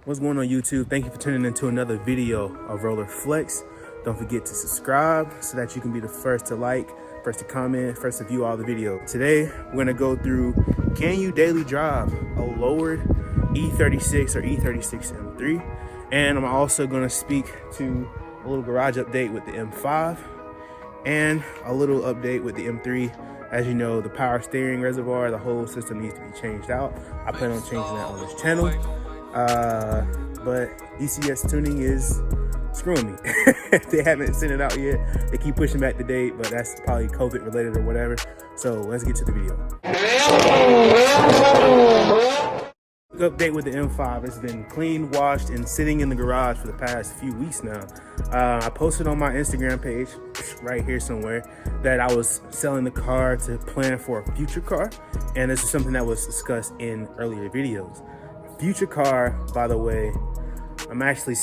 What's going on YouTube? Thank you for tuning into another video of Rollorflex. Don't forget to subscribe so that you can be the first to like, first to comment, first to view all the videos. Today, we're gonna go through, can you daily drive a lowered E36 or E36 M3? And I'm also gonna speak to a little garage update with the M5 and a little update with the M3. As you know, the power steering reservoir, the whole system needs to be changed out. I plan on changing that on this channel. But ECS tuning is screwing me. They haven't sent it out yet. They keep pushing back the date, but that's probably COVID related or whatever. So let's get to the video. Update with the M5. It's been cleaned, washed, and sitting in the garage for the past few weeks now. I posted on my Instagram page, right here somewhere, that I was selling the car to plan for a future car. And this is something that was discussed in earlier videos. Future car, by the way, I'm actually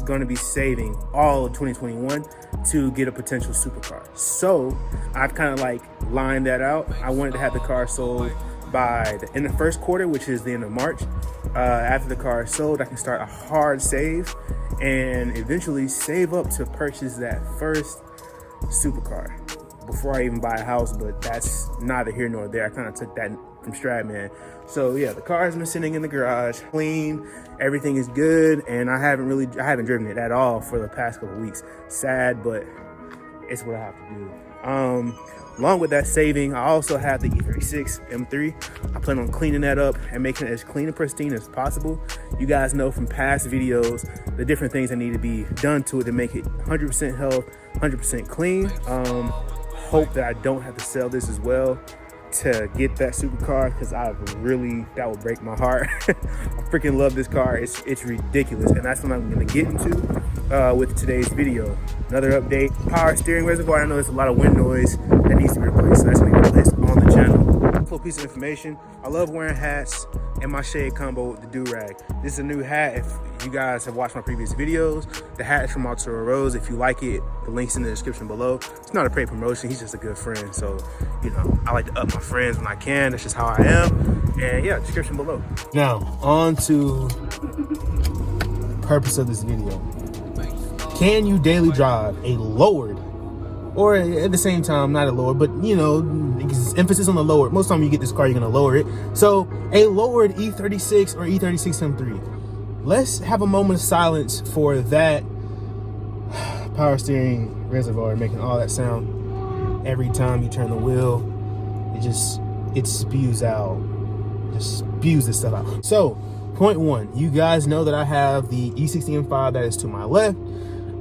going to be saving all of 2021 to get a potential supercar. So I've kind of like lined that out. I wanted to have the car sold by in the first quarter, which is the end of March. After the car is sold, I can start a hard save and eventually save up to purchase that first supercar before I even buy a house, but that's neither here nor there. I kind of took that from Stradman. So yeah, the car has been sitting in the garage, clean, everything is good, and I haven't driven it at all for the past couple weeks. Sad, but it's what I have to do. Along with that saving, I also have the E36 M3. I plan on cleaning that up and making it as clean and pristine as possible. You guys know from past videos the different things that need to be done to it to make it 100% health, 100% clean. Hope that I don't have to sell this as well to get that supercar, because that would break my heart. I freaking love this car. It's ridiculous, and that's what I'm going to get into with today's video. Another update: power steering reservoir. I know there's a lot of wind noise that needs to be replaced, so that's going to get replaced on the channel. Full piece of information: I love wearing hats and my shade combo with the do-rag. This is a new hat. If you guys have watched my previous videos, the hat is from Arturo Rose. If you like it, the link's in the description below. It's not a paid promotion, he's just a good friend. So, you know, I like to up my friends when I can. That's just how I am. And yeah, description below. Now, on to the purpose of this video. Can you daily drive a lowered, or at the same time, not a lowered, but you know, emphasis on the lowered. Most time you get this car, you're gonna lower it. So a lowered E36 or E36 M3. Let's have a moment of silence for that power steering reservoir making all that sound every time you turn the wheel. It spews out, just spews this stuff out. So point one, you guys know that I have the E60 M5 that is to my left.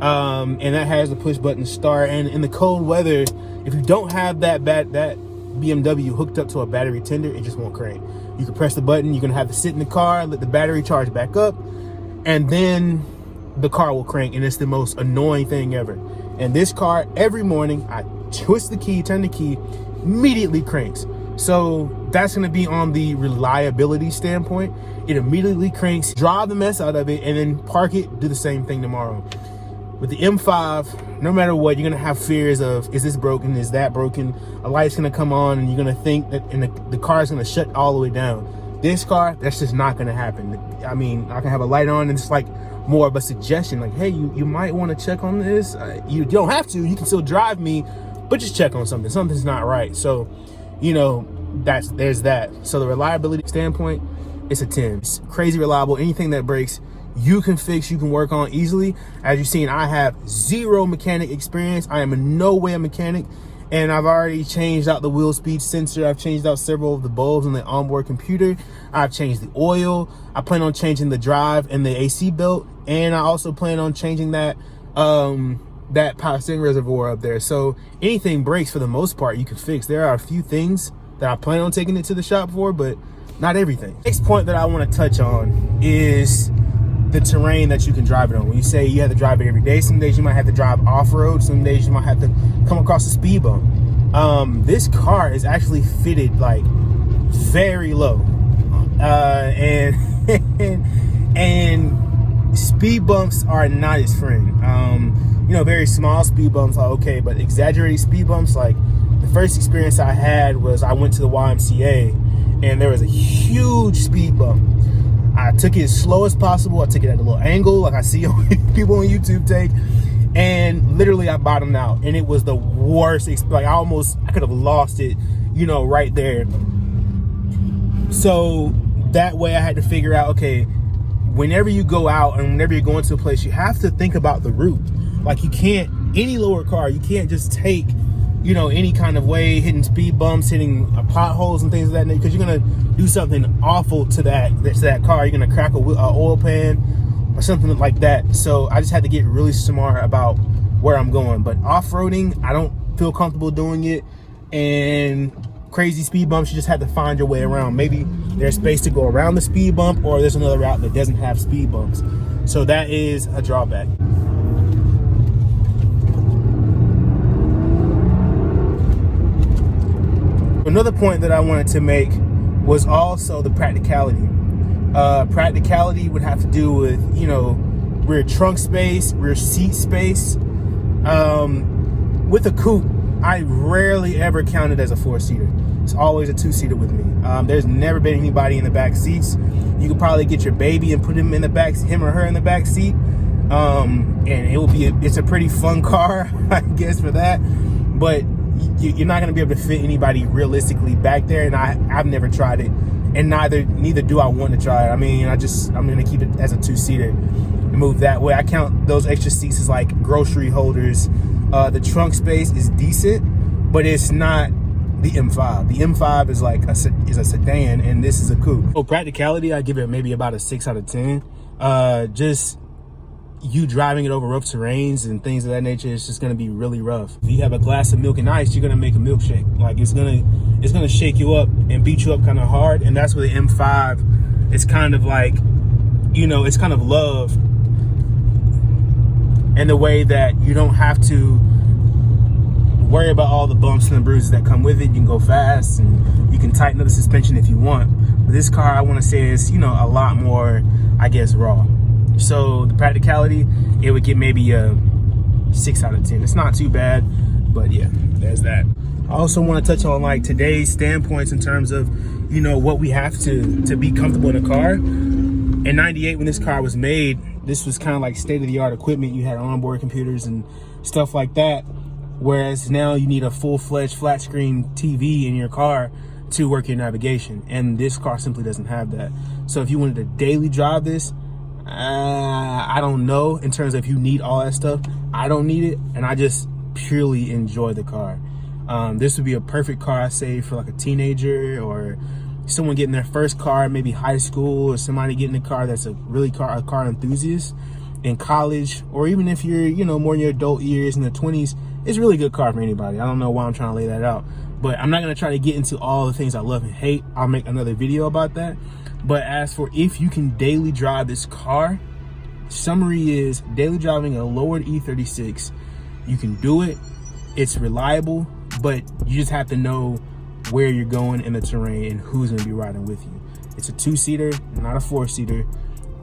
And that has the push button start. And in the cold weather, if you don't have that BMW hooked up to a battery tender, it just won't crank. You can press the button, you're gonna have to sit in the car, let the battery charge back up, and then the car will crank, and it's the most annoying thing ever. And this car, every morning, I twist the key, turn the key, immediately cranks. So that's gonna be on the reliability standpoint. It immediately cranks, drive the mess out of it, and then park it, do the same thing tomorrow. With the M5, no matter what, you're gonna have fears of, is this broken, is that broken? A light's gonna come on and you're gonna think that the car's gonna shut all the way down. This car, that's just not gonna happen. I mean, I can have a light on and it's like more of a suggestion, like, hey, you might wanna check on this. You don't have to, you can still drive me, but just check on something. Something's not right. So, you know, there's that. So the reliability standpoint, it's a 10. It's crazy reliable. Anything that breaks, you can fix, you can work on easily. As you've seen, I have zero mechanic experience. I am in no way a mechanic, and I've already changed out the wheel speed sensor. I've changed out several of the bulbs in the onboard computer. I've changed the oil. I plan on changing the drive and the AC belt, and I also plan on changing that that power steering reservoir up there. So anything breaks, for the most part, you can fix. There are a few things that I plan on taking it to the shop for, but not everything. Next point that I want to touch on is the terrain that you can drive it on. When you say you have to drive it every day, some days you might have to drive off-road, some days you might have to come across a speed bump. This car is actually fitted like very low, and speed bumps are not his friend. You know, very small speed bumps are okay, but exaggerated speed bumps, like the first experience I had was I went to the YMCA and there was a huge speed bump. I took it as slow as possible. I took it at a little angle, like I see people on YouTube take, and literally I bottomed out, and it was the worst. Like I could have lost it, you know, right there. So that way I had to figure out, okay, whenever you go out and whenever you're going to a place, you have to think about the route. Like you can't, any lower car, you can't just take, you know, any kind of way, hitting speed bumps, hitting potholes and things of that nature, because you're gonna do something awful to that car. You're gonna crack a oil pan or something like that. So I just had to get really smart about where I'm going. But off-roading, I don't feel comfortable doing it. And crazy speed bumps, you just have to find your way around. Maybe there's space to go around the speed bump, or there's another route that doesn't have speed bumps. So that is a drawback. Another point that I wanted to make was also the practicality. Practicality would have to do with, you know, rear trunk space, rear seat space. With a coupe, I rarely ever count it as a 4-seater. It's always a 2-seater with me. There's never been anybody in the back seats. You could probably get your baby and put him or her in the back seat. And it's a pretty fun car, I guess, for that. But you're not going to be able to fit anybody realistically back there, and I've never tried it, and neither do I want to try it. I mean, I'm going to keep it as a 2-seater and move that way. I count those extra seats as like grocery holders. The trunk space is decent, but it's not the M5. The M5 is like a sedan, and this is a coupe. So practicality, I give it maybe about a 6 out of 10. Just you driving it over rough terrains and things of that nature, it's just gonna be really rough. If you have a glass of milk and ice, you're gonna make a milkshake. Like it's gonna shake you up and beat you up kind of hard. And that's where the M5 is kind of like, you know, it's kind of love in the way that you don't have to worry about all the bumps and the bruises that come with it. You can go fast and you can tighten up the suspension if you want. But this car, I want to say, is, you know, a lot more, I guess, raw. So the practicality, it would get maybe a 6 out of 10. It's not too bad, but yeah, there's that. I also want to touch on like today's standpoints in terms of, you know, what we have to be comfortable in a car. In '98, when this car was made, this was kind of like state-of-the-art equipment. You had onboard computers and stuff like that. Whereas now you need a full-fledged flat screen TV in your car to work your navigation. And this car simply doesn't have that. So if you wanted to daily drive this, I don't know in terms of if you need all that stuff. I don't need it, and I just purely enjoy the car. This would be a perfect car, I say, for like a teenager or someone getting their first car, maybe high school, or somebody getting a car that's a car enthusiast in college, or even if you're, you know, more in your adult years in the 20s. It's a really good car for anybody. I don't know why I'm trying to lay that out, but I'm not going to try to get into all the things I love and hate. I'll make another video about that. But as for if you can daily drive this car, summary is daily driving a lowered E36. You can do it. It's reliable, but you just have to know where you're going in the terrain and who's going to be riding with you. It's a 2-seater, not a 4-seater.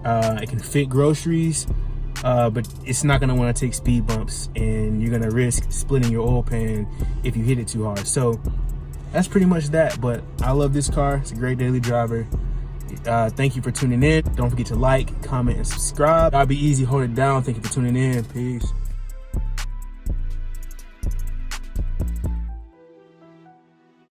It can fit groceries, but it's not going to want to take speed bumps, and you're going to risk splitting your oil pan if you hit it too hard. So that's pretty much that. But I love this car. It's a great daily driver. Thank you for tuning in. Don't forget to like, comment, and subscribe. I'll be easy. Hold it down. Thank you for tuning in. Peace.